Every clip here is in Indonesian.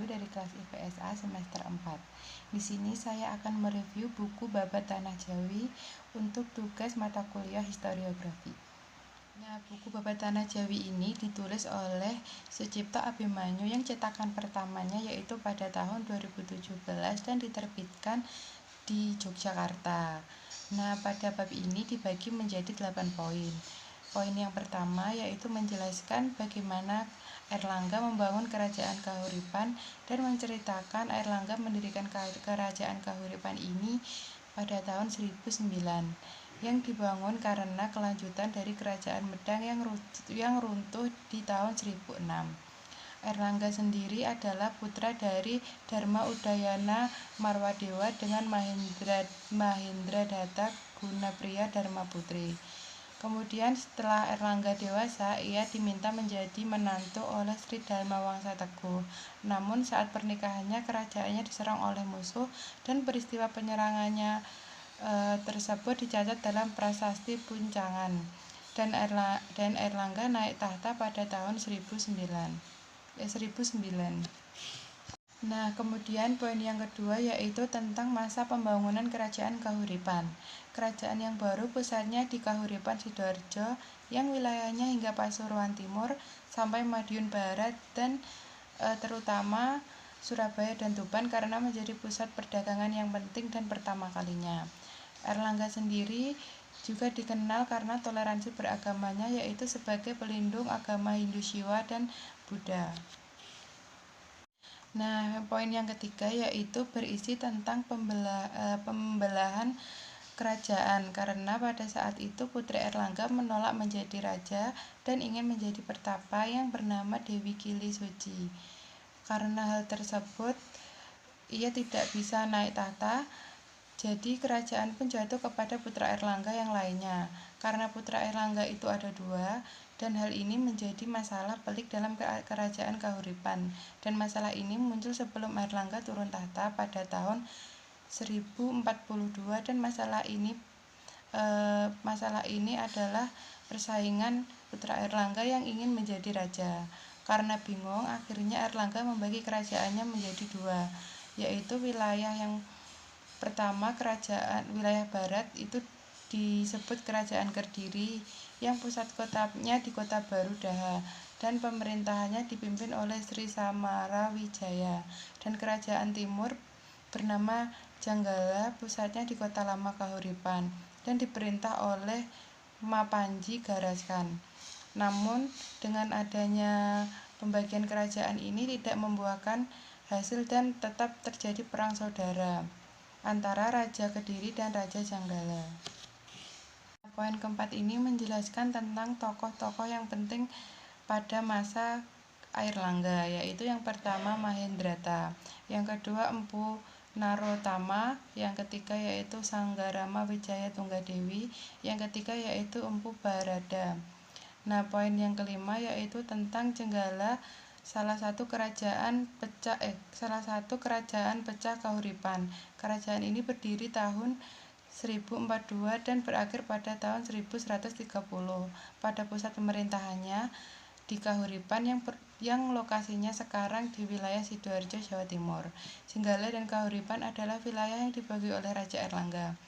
Wahyu dari kelas IPSA semester 4. Di sini saya akan mereview buku Babat Tanah Jawi untuk tugas mata kuliah historiografi. Nah, buku Babat Tanah Jawi ini ditulis oleh Sucipto Abimanyu yang cetakan pertamanya yaitu pada tahun 2017 dan diterbitkan di Yogyakarta. Nah, pada bab ini dibagi menjadi 8 poin. Poin yang pertama yaitu menjelaskan bagaimana Airlangga membangun kerajaan Kahuripan dan menceritakan Airlangga mendirikan kerajaan Kahuripan ini pada tahun 1009 yang dibangun karena kelanjutan dari kerajaan Medang yang runtuh di tahun 1006. Airlangga sendiri adalah putra dari Dharma Udayana Marwadewa dengan Mahendradatta Gunapriya Dharmaputri. Kemudian setelah Airlangga dewasa, ia diminta menjadi menantu oleh Sri Dharma Wangsa Teguh. Namun saat pernikahannya kerajaannya diserang oleh musuh dan peristiwa penyerangannya tersebut dicatat dalam Prasasti Puncangan. Dan Airlangga naik tahta pada tahun 1009. Nah, kemudian poin yang kedua yaitu tentang masa pembangunan kerajaan Kahuripan. Kerajaan yang baru pusatnya di Kahuripan Sidoarjo yang wilayahnya hingga Pasuruan Timur sampai Madiun Barat dan terutama Surabaya dan Tuban karena menjadi pusat perdagangan yang penting dan pertama kalinya. Airlangga sendiri juga dikenal karena toleransi beragamanya yaitu sebagai pelindung agama Hindu Shiva dan Buddha. Nah, poin yang ketiga yaitu berisi tentang pembelahan kerajaan karena pada saat itu Putri Airlangga menolak menjadi raja dan ingin menjadi pertapa yang bernama Dewi Kili Suci. Karena hal tersebut, ia tidak bisa naik tahta, jadi kerajaan pun jatuh kepada putra Airlangga yang lainnya. Karena putra Airlangga itu ada dua, dan hal ini menjadi masalah pelik dalam kerajaan Kahuripan. Dan masalah ini muncul sebelum Airlangga turun tahta pada tahun 1042 dan masalah ini adalah persaingan putra Airlangga yang ingin menjadi raja. Karena bingung, akhirnya Airlangga membagi kerajaannya menjadi dua, yaitu wilayah yang pertama wilayah barat itu disebut Kerajaan Kediri yang pusat kotanya di Kota Baru Daha dan pemerintahannya dipimpin oleh Sri Samarawijaya, dan Kerajaan Timur bernama Janggala pusatnya di Kota Lama Kahuripan dan diperintah oleh Mapanji Garaskan. Namun dengan adanya pembagian kerajaan ini tidak membuahkan hasil dan tetap terjadi perang saudara antara Raja Kediri dan Raja Janggala. Poin keempat ini menjelaskan tentang tokoh-tokoh yang penting pada masa Airlangga, yaitu yang pertama Mahendrata, yang kedua Empu Narotama, yang ketiga yaitu Sanggarama Wijaya Tunggadewi, yang ketiga yaitu Empu Barada. Nah, poin yang kelima yaitu tentang Jenggala, salah satu kerajaan pecah Kahuripan. Kerajaan ini berdiri tahun 1042 dan berakhir pada tahun 1130. Pada pusat pemerintahannya di Kahuripan yang lokasinya sekarang di wilayah Sidoarjo, Jawa Timur. Jenggala dan Kahuripan adalah wilayah yang dibagi oleh Raja Airlangga.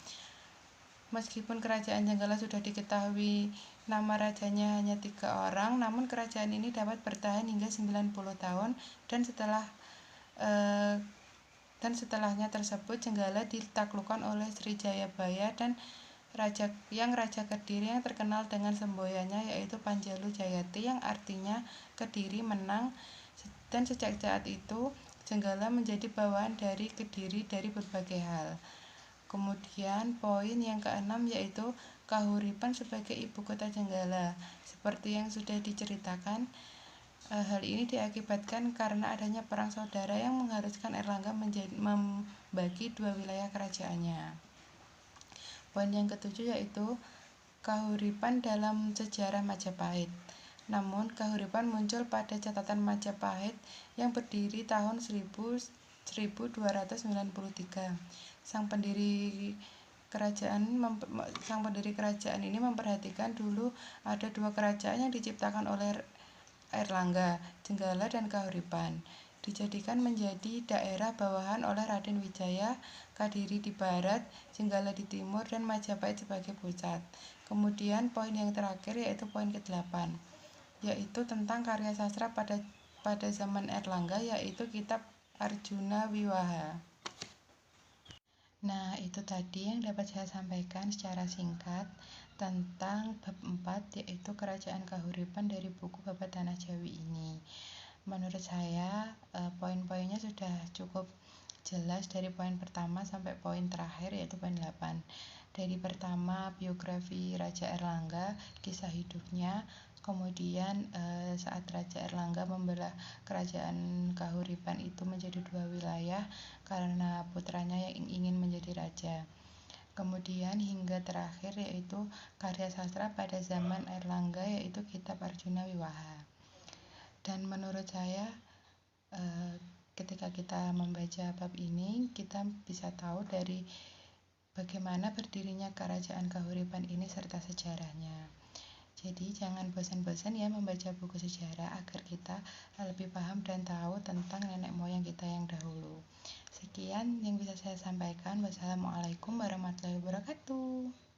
Meskipun kerajaan Jenggala sudah diketahui nama rajanya hanya 3 orang, namun kerajaan ini dapat bertahan hingga 90 tahun dan setelahnya tersebut Jenggala ditaklukkan oleh Sri Jayabaya dan Raja Kediri yang terkenal dengan semboyannya yaitu Panjalu Jayati yang artinya Kediri menang, dan sejak saat itu Jenggala menjadi bawaan dari Kediri dari berbagai hal. Kemudian poin yang keenam yaitu Kahuripan sebagai ibu kota Jenggala. Seperti yang sudah diceritakan, hal ini diakibatkan karena adanya perang saudara yang mengharuskan Airlangga membagi dua wilayah kerajaannya. Poin yang ketujuh yaitu Kahuripan dalam sejarah Majapahit. Namun, Kahuripan muncul pada catatan Majapahit yang berdiri tahun 1293. Sang pendiri kerajaan ini memperhatikan dulu ada dua kerajaan yang diciptakan oleh Airlangga, Jenggala dan Kahuripan. dijadikan menjadi daerah bawahan oleh Raden Wijaya, Kadiri di barat, Jenggala di timur, dan Majapahit sebagai pusat. Kemudian poin yang terakhir yaitu poin ke-8, yaitu tentang karya sastra pada zaman Erlangga, yaitu kitab Arjuna Wiwaha. Nah, itu tadi yang dapat saya sampaikan secara singkat tentang bab 4, yaitu Kerajaan Kahuripan dari buku Babat Tanah Jawi ini. Menurut saya, poin-poinnya sudah cukup jelas dari poin pertama sampai poin terakhir, yaitu poin 8. Dari pertama, biografi Raja Erlangga, kisah hidupnya, kemudian saat Raja Erlangga membelah kerajaan Kahuripan itu menjadi 2 wilayah karena putranya yang ingin menjadi raja. Kemudian hingga terakhir yaitu karya sastra pada zaman Erlangga, yaitu kitab Arjuna Wiwaha. Dan menurut saya ketika kita membaca bab ini, kita bisa tahu dari bagaimana berdirinya Kerajaan Kahuripan ini serta sejarahnya. Jadi jangan bosan-bosan ya membaca buku sejarah agar kita lebih paham dan tahu tentang nenek moyang kita yang dahulu. Sekian yang bisa saya sampaikan. Wassalamualaikum warahmatullahi wabarakatuh.